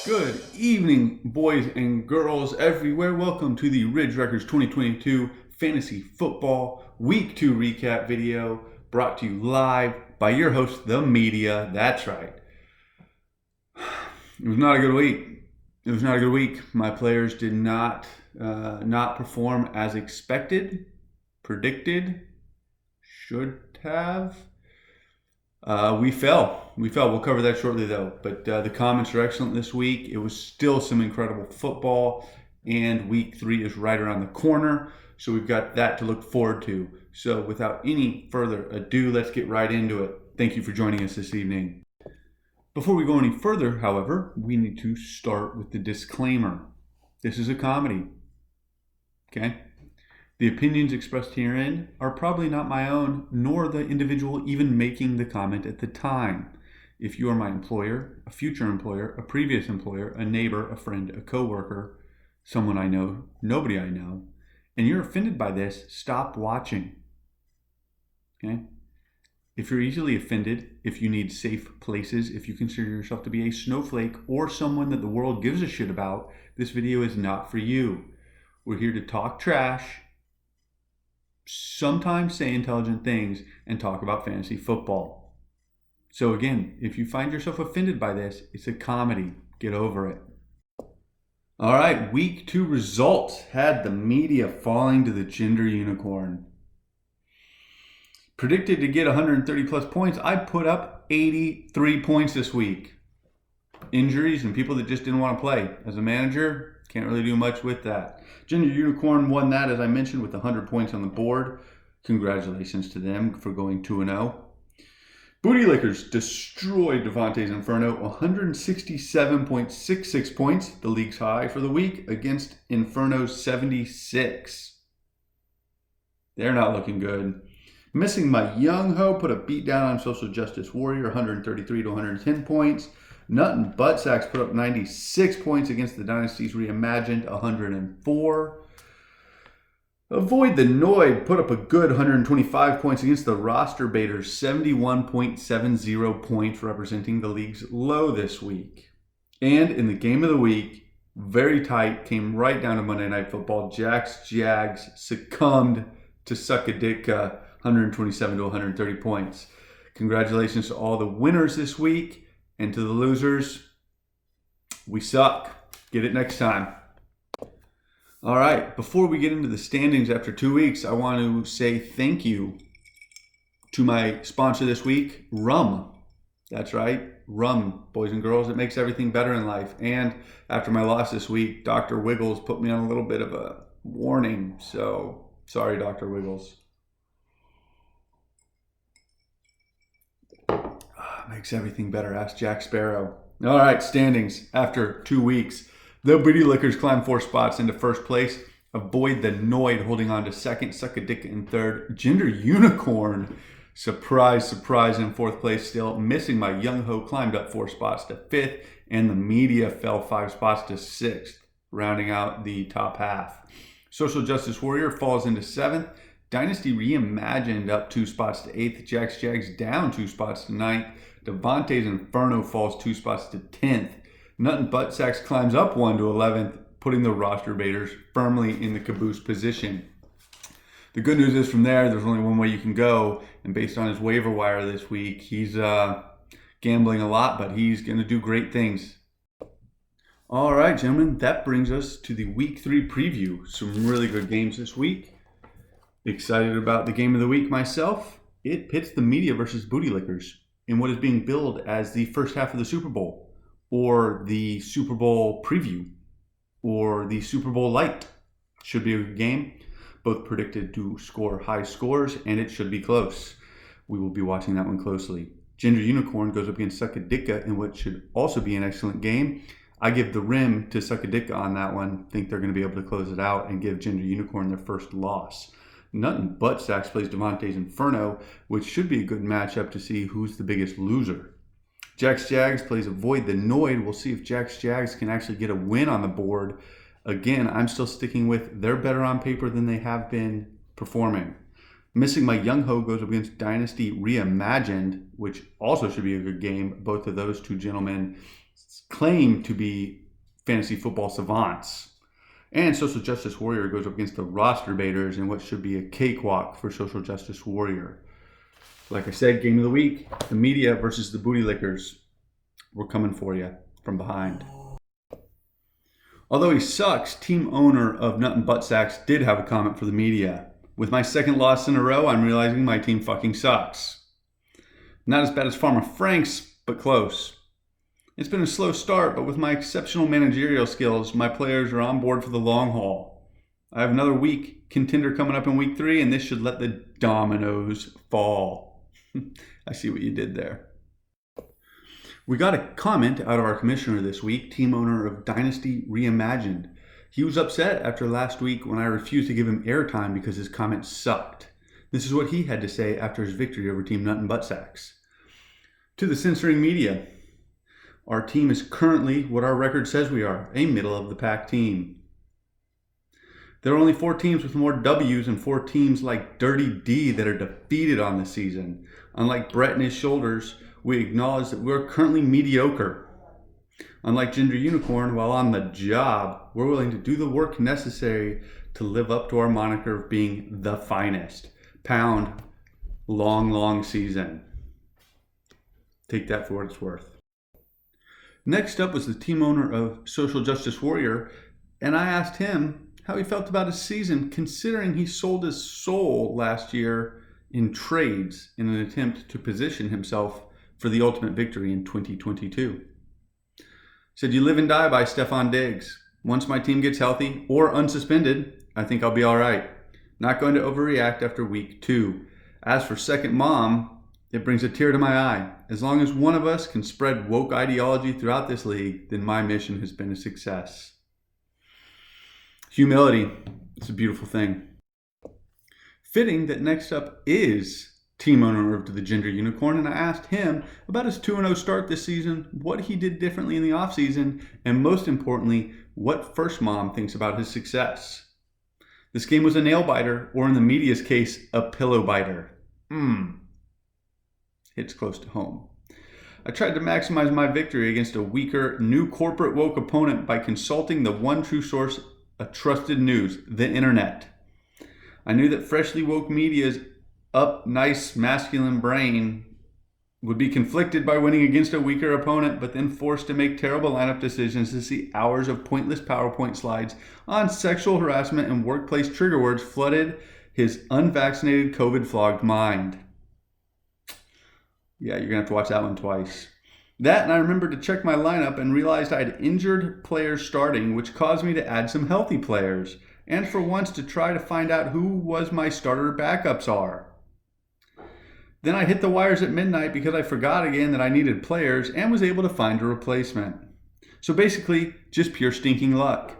Good evening, boys and girls everywhere. Welcome to the Ridge Records 2022 Fantasy Football Week 2 recap video brought to you live by your host, The Media. That's right. It was not a good week. My players did not perform as expected, predicted, should have. We fell. We'll cover that shortly, though. But the comments are excellent this week. It was still some incredible football, and week 3 is right around the corner. So we've got that to look forward to. So without any further ado, let's get right into it. Thank you for joining us this evening. Before we go any further, however, we need to start with the disclaimer. This is a comedy. Okay? The opinions expressed herein are probably not my own, nor the individual even making the comment at the time. If you are my employer, a future employer, a previous employer, a neighbor, a friend, a coworker, someone I know, nobody I know, and you're offended by this, stop watching. Okay? If you're easily offended, if you need safe places, if you consider yourself to be a snowflake or someone that the world gives a shit about, this video is not for you. We're here to talk trash, sometimes say intelligent things, and talk about fantasy football. So again, if you find yourself offended by this, it's a comedy. Get over it. All right, week 2 results had the media falling to the gender unicorn. Predicted to get 130 plus points. I put up 83 points this week. Injuries and people that just didn't want to play. As a manager, can't really do much with that. Gender Unicorn won that, as I mentioned, with 100 points on the board. Congratulations to them for going 2-0. Booty Lickers destroyed Devontae's Inferno, 167.66 points, the league's high for the week, against Inferno's 76. They're not looking good. Missing My Young Ho put a beat down on Social Justice Warrior, 133 to 110 points. Nut and Buttsacks put up 96 points against the Dynasties Reimagined, 104. Avoid the Noid put up a good 125 points against the Roster Baiters, 71.70 points, representing the league's low this week. And in the game of the week, very tight, came right down to Monday Night Football. Jags succumbed to Suckaditka, 127 to 130 points. Congratulations to all the winners this week. And to the losers, we suck. Get it next time. All right, before we get into the standings after 2 weeks, I want to say thank you to my sponsor this week, Rum. That's right, Rum, boys and girls. It makes everything better in life. And after my loss this week, Dr. Wiggles put me on a little bit of a warning. So, sorry, Dr. Wiggles. Makes everything better. Ask Jack Sparrow. All right, standings after 2 weeks. The Booty Lickers climb 4 spots into first place. Avoid the Noid holding on to second. Suckadick in third. Gender Unicorn, surprise, in fourth place still. Missing My Young Ho climbed up 4 spots to fifth. And the Media fell 5 spots to sixth, rounding out the top half. Social Justice Warrior falls into seventh. Dynasty Reimagined up 2 spots to 8th. Jags down 2 spots to 9th. Devontae's Inferno falls 2 spots to 10th. Nut and Buttsacks climbs up 1 to 11th, putting the Roster Baiters firmly in the caboose position. The good news is from there's only one way you can go. And based on his waiver wire this week, he's gambling a lot, but he's going to do great things. All right, gentlemen, that brings us to the Week 3 preview. Some really good games this week. Excited about the game of the week myself. It pits the Media versus Booty Lickers in what is being billed as the first half of the Super Bowl, or the Super Bowl preview, or the Super Bowl light. Should be a good game. Both predicted to score high scores, and it should be close. We will be watching that one closely. Gender Unicorn goes up against Suckaditka in what should also be an excellent game. I give the rim to Suckaditka on that one. Think they're going to be able to close it out and give Gender Unicorn their first loss. Nut and Buttsacks plays Devontae's Inferno, which should be a good matchup to see who's the biggest loser. Jags plays Avoid the Noid. We'll see if Jags can actually get a win on the board. Again, I'm still sticking with they're better on paper than they have been performing. Missing My Young Ho goes up against Dynasty Reimagined, which also should be a good game. Both of those two gentlemen claim to be fantasy football savants. And Social Justice Warrior goes up against the roster baiters in what should be a cakewalk for Social Justice Warrior. Like I said, game of the week, the media versus the booty lickers. We're coming for you from behind. Although he sucks, team owner of Nut and Butt Sacks did have a comment for the media. With my second loss in a row, I'm realizing my team fucking sucks. Not as bad as Farmer Frank's, but close. It's been a slow start, but with my exceptional managerial skills, my players are on board for the long haul. I have another week contender coming up in week 3, and this should let the dominoes fall. I see what you did there. We got a comment out of our commissioner this week, team owner of Dynasty Reimagined. He was upset after last week when I refused to give him airtime because his comment sucked. This is what he had to say after his victory over Team Nut and Butt Sacks. To the censoring media, our team is currently what our record says we are, a middle-of-the-pack team. There are only 4 teams with more W's and 4 teams like Dirty D that are defeated on the season. Unlike Brett and his shoulders, we acknowledge that we're currently mediocre. Unlike Ginger Unicorn, while on the job, we're willing to do the work necessary to live up to our moniker of being the finest. Pound, long season. Take that for what it's worth. Next up was the team owner of Social Justice Warrior, and I asked him how he felt about his season, considering he sold his soul last year in trades in an attempt to position himself for the ultimate victory in 2022. He said, "You live and die by Stefon Diggs. Once my team gets healthy or unsuspended, I think I'll be all right. Not going to overreact after week 2. As for second mom, it brings a tear to my eye. As long as one of us can spread woke ideology throughout this league, then my mission has been a success." Humility, it's a beautiful thing. Fitting that next up is team owner of the Ginger Unicorn, and I asked him about his 2-0 start this season, what he did differently in the offseason, and most importantly, what First Mom thinks about his success. This game was a nail biter, or in the media's case, a pillow biter. Hits close to home. I tried to maximize my victory against a weaker, new corporate woke opponent by consulting the one true source of trusted news, the internet. I knew that freshly woke media's up, nice, masculine brain would be conflicted by winning against a weaker opponent, but then forced to make terrible lineup decisions to see hours of pointless PowerPoint slides on sexual harassment and workplace trigger words flooded his unvaccinated, COVID-flogged mind. Yeah, you're going to have to watch that one twice. That, and I remembered to check my lineup and realized I had injured players starting, which caused me to add some healthy players, and for once to try to find out who was my starter backups are. Then I hit the wires at midnight because I forgot again that I needed players and was able to find a replacement. So basically, just pure stinking luck.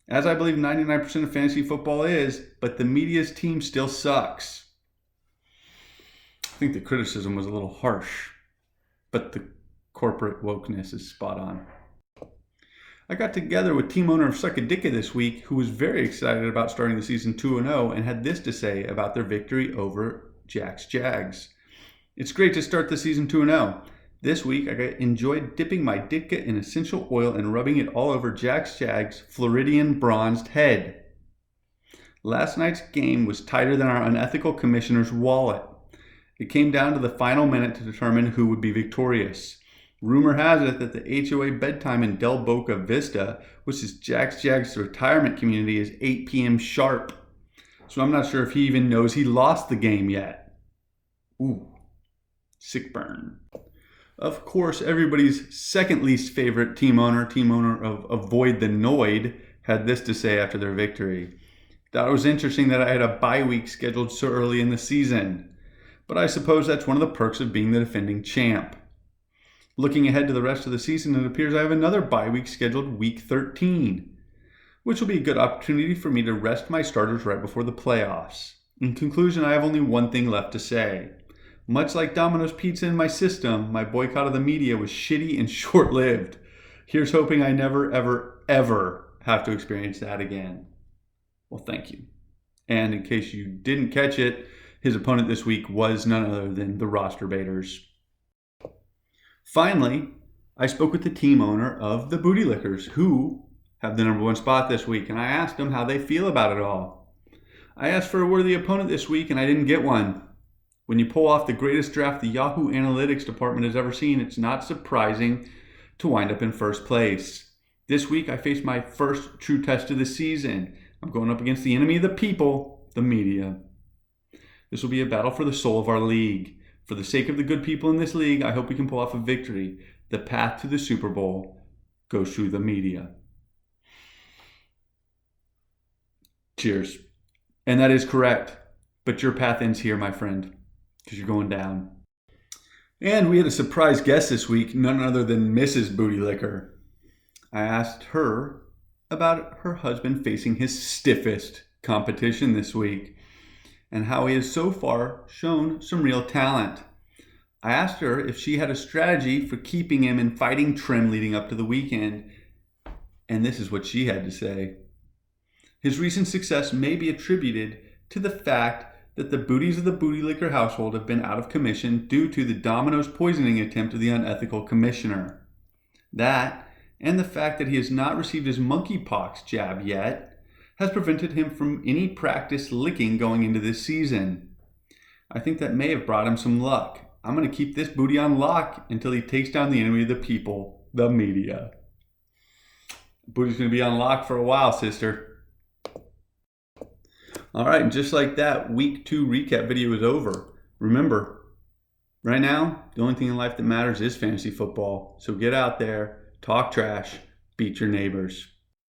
As I believe 99% of fantasy football is, but the media's team still sucks. I think the criticism was a little harsh, but the corporate wokeness is spot on. I got together with team owner of Suckadicka this week, who was very excited about starting the season 2-0 and had this to say about their victory over Jack's Jags. It's great to start the season 2-0. This week, I enjoyed dipping my Ditka in essential oil and rubbing it all over Jack's Jags' Floridian bronzed head. Last night's game was tighter than our unethical commissioner's wallet. It came down to the final minute to determine who would be victorious. Rumor has it that the HOA bedtime in Del Boca Vista, which is Jack's Jags' retirement community, is 8 p.m. sharp. So I'm not sure if he even knows he lost the game yet. Ooh, sick burn. Of course, everybody's second least favorite team owner of Avoid the Noid, had this to say after their victory. Thought it was interesting that I had a bye week scheduled so early in the season. But I suppose that's one of the perks of being the defending champ. Looking ahead to the rest of the season, it appears I have another bye week scheduled week 13, which will be a good opportunity for me to rest my starters right before the playoffs. In conclusion, I have only one thing left to say. Much like Domino's Pizza in my system, my boycott of the media was shitty and short-lived. Here's hoping I never, ever have to experience that again. Well, thank you. And in case you didn't catch it, his opponent this week was none other than the roster baiters. Finally, I spoke with the team owner of the Booty Lickers, who have the number one spot this week, and I asked them how they feel about it all. I asked for a worthy opponent this week, and I didn't get one. When you pull off the greatest draft the Yahoo Analytics department has ever seen, it's not surprising to wind up in first place. This week, I faced my first true test of the season. I'm going up against the enemy of the people, the media. This will be a battle for the soul of our league. For the sake of the good people in this league, I hope we can pull off a victory. The path to the Super Bowl goes through the media. Cheers. And that is correct. But your path ends here, my friend, because you're going down. And we had a surprise guest this week, none other than Mrs. Booty Licker. I asked her about her husband facing his stiffest competition this week and how he has so far shown some real talent. I asked her if she had a strategy for keeping him in fighting trim leading up to the weekend, and this is what she had to say. His recent success may be attributed to the fact that the booties of the Booty Licker household have been out of commission due to the Domino's poisoning attempt of the unethical commissioner. That, and the fact that he has not received his monkeypox jab yet, has prevented him from any practice licking going into this season. I think that may have brought him some luck. I'm going to keep this booty on lock until he takes down the enemy of the people, the media. Booty's going to be on lock for a while, sister. All right, and just like that, week 2 recap video is over. Remember, right now, the only thing in life that matters is fantasy football. So get out there, talk trash, beat your neighbors.